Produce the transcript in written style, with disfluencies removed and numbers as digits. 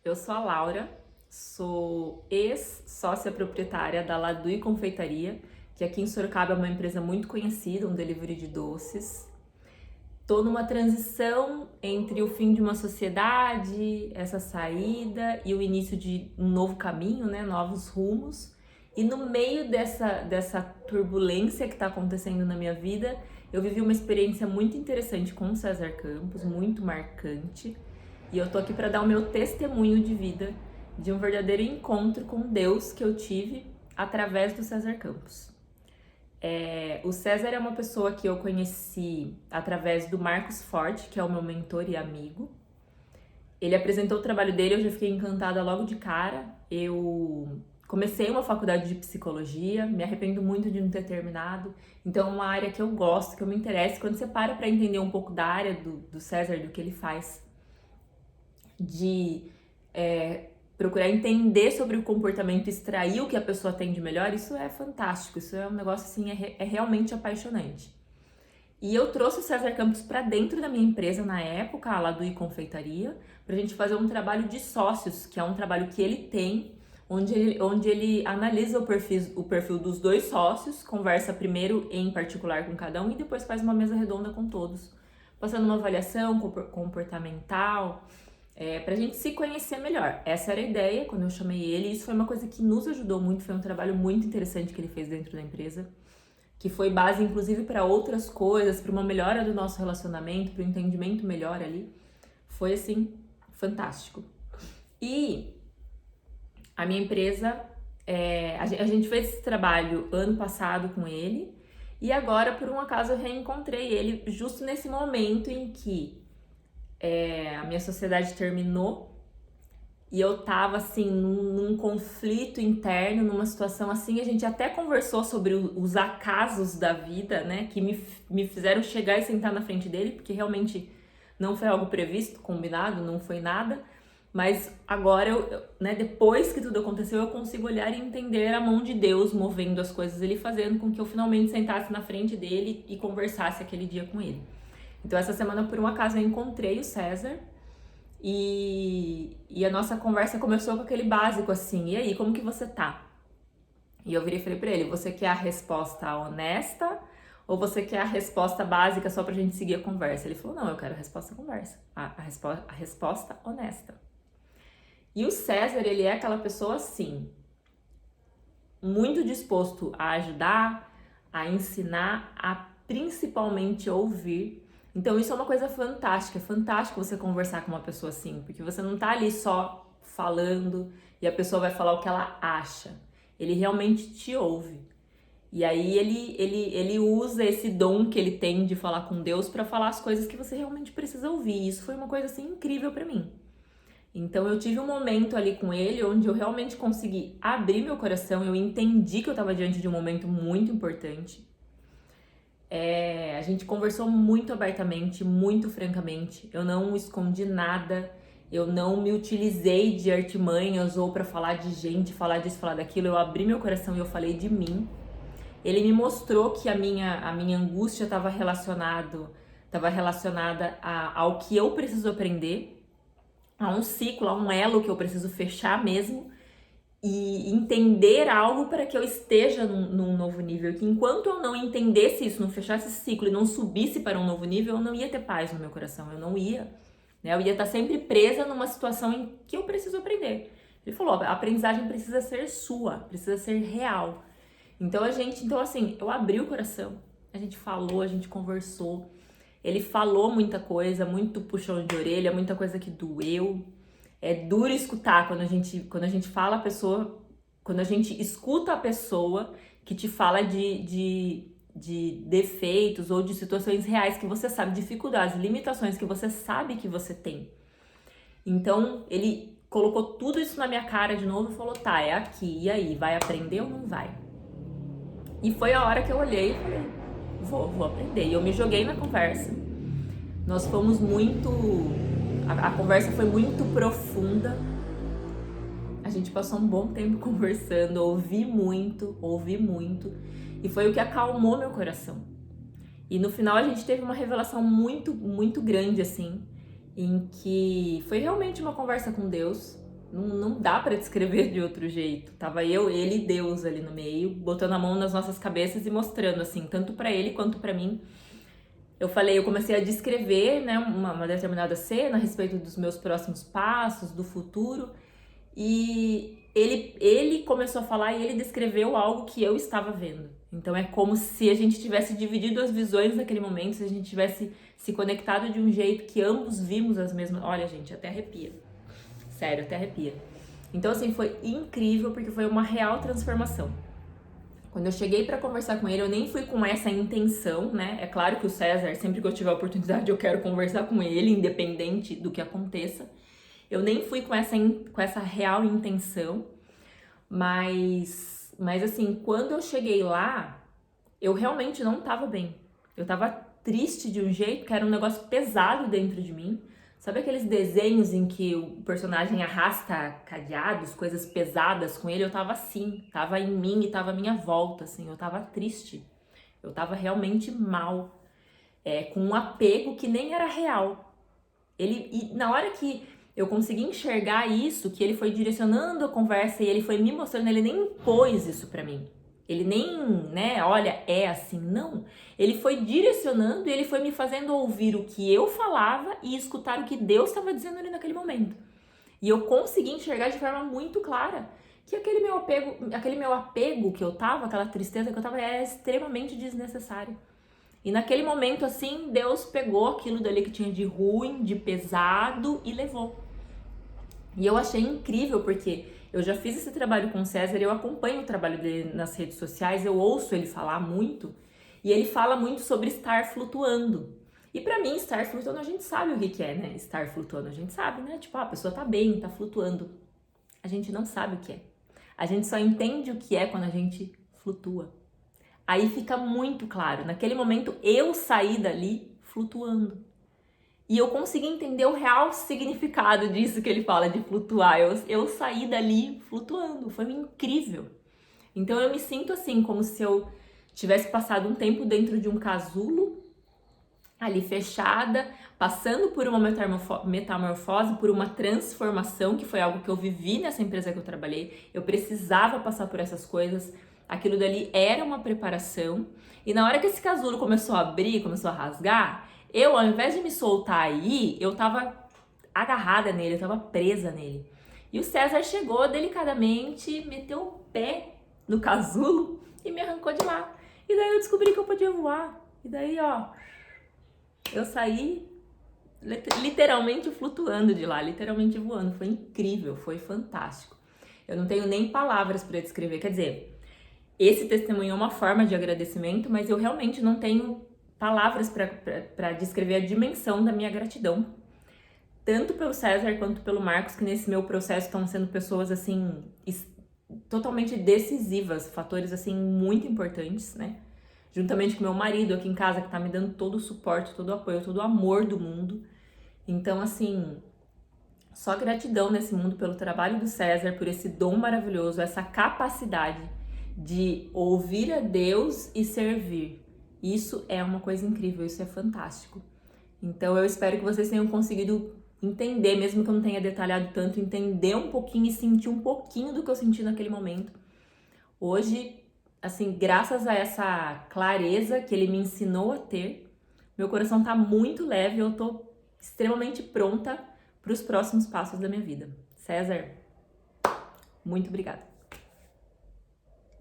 Eu sou a Laura, sou ex-sócia proprietária da Ladui Confeitaria, que aqui em Sorocaba é uma empresa muito conhecida, um delivery de doces. Estou numa transição entre o fim de uma sociedade, essa saída e o início de um novo caminho, né? Novos rumos. E no meio dessa turbulência que está acontecendo na minha vida, eu vivi uma experiência muito interessante com o César Campos, muito marcante. E eu tô aqui para dar o meu testemunho de vida de um verdadeiro encontro com Deus que eu tive através do César Campos. O César é uma pessoa que eu conheci através do Marcos Forte, que é o meu mentor e amigo. Ele apresentou o trabalho dele, eu já fiquei encantada logo de cara. Eu comecei uma faculdade de psicologia, me arrependo muito de não ter terminado. Então é uma área que eu gosto, que eu me interesso. Quando você para entender um pouco da área do César, do que ele faz, de procurar entender sobre o comportamento, extrair o que a pessoa tem de melhor, isso é fantástico, isso é um negócio assim, é realmente apaixonante. E eu trouxe o César Campos para dentro da minha empresa na época, a Ladui Confeitaria, pra gente fazer um trabalho de sócios, que é um trabalho que ele tem, onde ele analisa o perfil dos dois sócios, conversa primeiro em particular com cada um e depois faz uma mesa redonda com todos, passando uma avaliação comportamental, pra gente se conhecer melhor. Essa era a ideia quando eu chamei ele, e isso foi uma coisa que nos ajudou muito, foi um trabalho muito interessante que ele fez dentro da empresa, que foi base inclusive para outras coisas, para uma melhora do nosso relacionamento, para um entendimento melhor ali. Foi assim, fantástico. E a minha empresa, a gente fez esse trabalho ano passado com ele, e agora por um acaso eu reencontrei ele justo nesse momento em que a minha sociedade terminou e eu tava assim num conflito interno, numa situação assim. A gente até conversou sobre os acasos da vida, né, que me fizeram chegar e sentar na frente dele, porque realmente não foi algo previsto, combinado, não foi nada. Mas agora, né, depois que tudo aconteceu, eu consigo olhar e entender a mão de Deus movendo as coisas, ele fazendo com que eu finalmente sentasse na frente dele e conversasse aquele dia com ele. Então essa semana, por um acaso, eu encontrei o César e a nossa conversa começou com aquele básico assim: e aí, como que você tá? E eu virei e falei pra ele: você quer a resposta honesta ou você quer a resposta básica só pra gente seguir a conversa? Ele falou: não, eu quero a resposta conversa, a resposta honesta. E o César, ele é aquela pessoa assim, muito disposto a ajudar, a ensinar, a principalmente ouvir. Então isso é uma coisa fantástica, é fantástico você conversar com uma pessoa assim, porque você não tá ali só falando e a pessoa vai falar o que ela acha. Ele realmente te ouve. E aí ele usa esse dom que ele tem de falar com Deus para falar as coisas que você realmente precisa ouvir. E isso foi uma coisa assim incrível para mim. Então eu tive um momento ali com ele onde eu realmente consegui abrir meu coração, eu entendi que eu estava diante de um momento muito importante. A gente conversou muito abertamente, muito francamente. Eu não escondi nada, eu não me utilizei de artimanhas ou para falar de gente, falar disso, falar daquilo. Eu abri meu coração e eu falei de mim. Ele me mostrou que a minha angústia estava relacionada ao que eu preciso aprender, a um ciclo, a um elo que eu preciso fechar mesmo e entender algo para que eu esteja num novo nível. Que enquanto eu não entendesse isso, não fechasse esse ciclo e não subisse para um novo nível, eu não ia ter paz no meu coração, eu não ia. Né? Eu ia estar sempre presa numa situação em que eu preciso aprender. Ele falou: a aprendizagem precisa ser sua, precisa ser real. Então assim, eu abri o coração, a gente falou, a gente conversou. Ele falou muita coisa, muito puxão de orelha, muita coisa que doeu. É duro escutar quando a gente fala a pessoa, quando a gente escuta a pessoa que te fala de defeitos ou de situações reais que você sabe, dificuldades, limitações que você sabe que você tem. Então, ele colocou tudo isso na minha cara de novo e falou: tá, é aqui, e aí, vai aprender ou não vai? E foi a hora que eu olhei e falei: vou aprender. E eu me joguei na conversa. Nós fomos muito... A conversa foi muito profunda. A gente passou um bom tempo conversando, ouvi muito. E foi o que acalmou meu coração. E no final a gente teve uma revelação muito, muito grande, assim, em que foi realmente uma conversa com Deus. Não dá para descrever de outro jeito. Tava eu, ele e Deus ali no meio, botando a mão nas nossas cabeças e mostrando, assim, tanto para ele quanto para mim. Eu comecei a descrever, né, uma determinada cena a respeito dos meus próximos passos, do futuro, e ele começou a falar e ele descreveu algo que eu estava vendo. Então é como se a gente tivesse dividido as visões naquele momento, se a gente tivesse se conectado de um jeito que ambos vimos as mesmas. Olha, gente, até arrepia. Sério, até arrepia. Então, assim, foi incrível porque foi uma real transformação. Quando eu cheguei para conversar com ele, eu nem fui com essa intenção, né? É claro que o César, sempre que eu tiver a oportunidade, eu quero conversar com ele, independente do que aconteça. Eu nem fui com essa real intenção, mas assim, quando eu cheguei lá, eu realmente não tava bem. Eu tava triste de um jeito que era um negócio pesado dentro de mim. Sabe aqueles desenhos em que o personagem arrasta cadeados, coisas pesadas com ele? Eu tava assim, tava em mim e tava à minha volta, assim, eu tava triste. Eu tava realmente mal, com um apego que nem era real. E na hora que eu consegui enxergar isso, que ele foi direcionando a conversa e ele foi me mostrando, ele nem impôs isso pra mim. Ele nem, né, olha, é assim, não. Ele foi direcionando e ele foi me fazendo ouvir o que eu falava e escutar o que Deus estava dizendo ali naquele momento. E eu consegui enxergar de forma muito clara que aquele meu apego que eu tava, aquela tristeza que eu tava, era extremamente desnecessário. E naquele momento, assim, Deus pegou aquilo dali que tinha de ruim, de pesado e levou. E eu achei incrível, porque eu já fiz esse trabalho com o César, eu acompanho o trabalho dele nas redes sociais, eu ouço ele falar muito, e ele fala muito sobre estar flutuando. E pra mim, estar flutuando, a gente sabe o que é, né? Estar flutuando, a gente sabe, né? Tipo, a pessoa tá bem, tá flutuando. A gente não sabe o que é. A gente só entende o que é quando a gente flutua. Aí fica muito claro, naquele momento eu saí dali flutuando. E eu consegui entender o real significado disso que ele fala de flutuar. Eu saí dali flutuando, foi incrível. Então eu me sinto assim, como se eu tivesse passado um tempo dentro de um casulo, ali fechada, passando por uma metamorfose, por uma transformação, que foi algo que eu vivi nessa empresa que eu trabalhei. Eu precisava passar por essas coisas, aquilo dali era uma preparação. E na hora que esse casulo começou a abrir, começou a rasgar, eu, ao invés de me soltar aí, eu tava agarrada nele, eu tava presa nele. E o César chegou delicadamente, meteu o pé no casulo e me arrancou de lá. E daí eu descobri que eu podia voar. E daí, ó, eu saí literalmente flutuando de lá, literalmente voando. Foi incrível, foi fantástico. Eu não tenho nem palavras para descrever. Quer dizer, esse testemunho é uma forma de agradecimento, mas eu realmente não tenho palavras para descrever a dimensão da minha gratidão. Tanto pelo César quanto pelo Marcos, que nesse meu processo estão sendo pessoas, assim, totalmente decisivas, fatores, assim, muito importantes, né? Juntamente com meu marido aqui em casa, que tá me dando todo o suporte, todo o apoio, todo o amor do mundo. Então, assim, só gratidão nesse mundo pelo trabalho do César, por esse dom maravilhoso, essa capacidade de ouvir a Deus e servir. Isso é uma coisa incrível, isso é fantástico. Então eu espero que vocês tenham conseguido entender, mesmo que eu não tenha detalhado tanto, entender um pouquinho e sentir um pouquinho do que eu senti naquele momento. Hoje, assim, graças a essa clareza que ele me ensinou a ter, meu coração tá muito leve, eu tô extremamente pronta para os próximos passos da minha vida. César, muito obrigada.